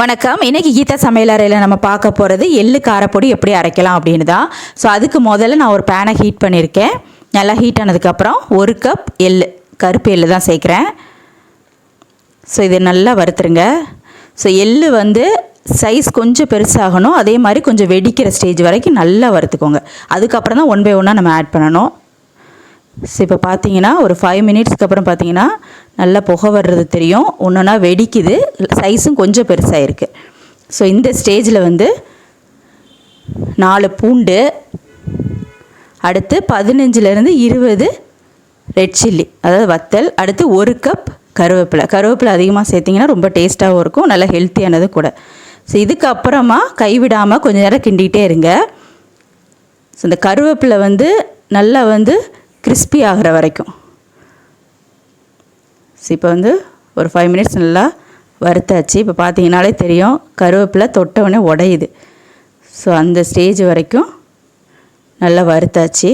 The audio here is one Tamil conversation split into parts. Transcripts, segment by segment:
வணக்கம். இன்றைக்கி கீதா சமையலறையில் நம்ம பார்க்க போகிறது எள்ளு காரப்பொடி எப்படி அரைக்கலாம் அப்படின்னு தான். ஸோ அதுக்கு முதல்ல நான் ஒரு பேனை ஹீட் பண்ணியிருக்கேன். நல்லா ஹீட் ஆனதுக்கப்புறம் 1 கப் எள்ளு, கருப்பு எள்ளு தான் சேர்க்குறேன். ஸோ இது நல்லா வறுத்துருங்க. ஸோ எள்ளு சைஸ் கொஞ்சம் பெருசாகணும், அதே மாதிரி கொஞ்சம் வெடிக்கிற ஸ்டேஜ் வரைக்கும் நல்லா வறுத்துக்கோங்க. அதுக்கப்புறம் தான் 1 by 1 நம்ம ஆட் பண்ணணும். ஸோ இப்போ பார்த்தீங்கன்னா ஒரு 5 மினிட்ஸ்க்கு அப்புறம் பார்த்தீங்கன்னா நல்லா புகை வர்றது தெரியும். ஒன்றுனா வெடிக்குது, சைஸும் கொஞ்சம் பெருசாக இருக்குது. ஸோ இந்த ஸ்டேஜில் 4 பூண்டு, அடுத்து 15லேருந்து 20 ரெட் சில்லி, அதாவது வத்தல், அடுத்து 1 கப் கருவேப்பிலை அதிகமாக சேர்த்திங்கன்னா ரொம்ப டேஸ்ட்டாகவும் இருக்கும், நல்லா ஹெல்த்தியானது கூட. ஸோ இதுக்கப்புறமா கைவிடாமல் கொஞ்சம் நேரம் கிண்டிகிட்டே இருங்க. ஸோ இந்த கருவேப்பிலை நல்லா கிறிஸ்பி ஆகிற வரைக்கும். ஸோ இப்போ ஒரு 5 மினிட்ஸ் நல்லா வறுத்தாச்சு. இப்போ பார்த்தீங்கனாலே தெரியும் கருவேப்பிலை தொட்டவுடனே உடையுது. ஸோ அந்த ஸ்டேஜ் வரைக்கும் நல்லா வறுத்தாச்சு.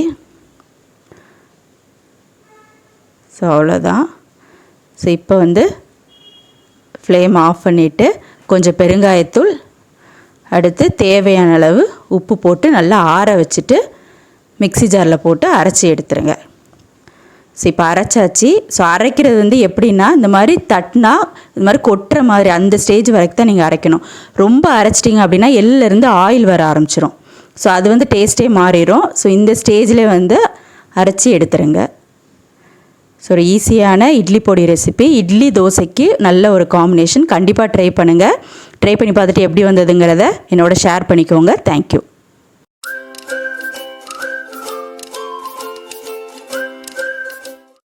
ஸோ அவ்வளோதான். ஸோ இப்போ ஃப்ளேம் ஆஃப் பண்ணிவிட்டு கொஞ்சம் பெருங்காயத்தூள், அடுத்து தேவையான அளவு உப்பு போட்டு நல்லா ஆற வச்சுட்டு மிக்ஸி ஜாரில் போட்டு அரைச்சி எடுத்துருங்க. ஸோ இப்போ அரைச்சாச்சு. ஸோ அரைக்கிறது எப்படின்னா இந்த மாதிரி தட்டினா இது மாதிரி கொட்டுற மாதிரி அந்த ஸ்டேஜ் வரைக்கும் தான் நீங்கள் அரைக்கணும். ரொம்ப அரைச்சிட்டிங்க அப்படின்னா எள்ளிலேருந்து ஆயில் வர ஆரம்பிச்சிடும். ஸோ அது டேஸ்ட்டே மாறிடும். ஸோ இந்த ஸ்டேஜில் அரைச்சி எடுத்துருங்க. ஸோ ஒரு ஈஸியான இட்லி பொடி ரெசிபி, இட்லி தோசைக்கு நல்ல ஒரு காம்பினேஷன். கண்டிப்பாக ட்ரை பண்ணுங்கள். ட்ரை பண்ணி பார்த்துட்டு எப்படி வந்ததுங்கிறத என்னோட ஷேர் பண்ணிக்கோங்க. தேங்க்யூ.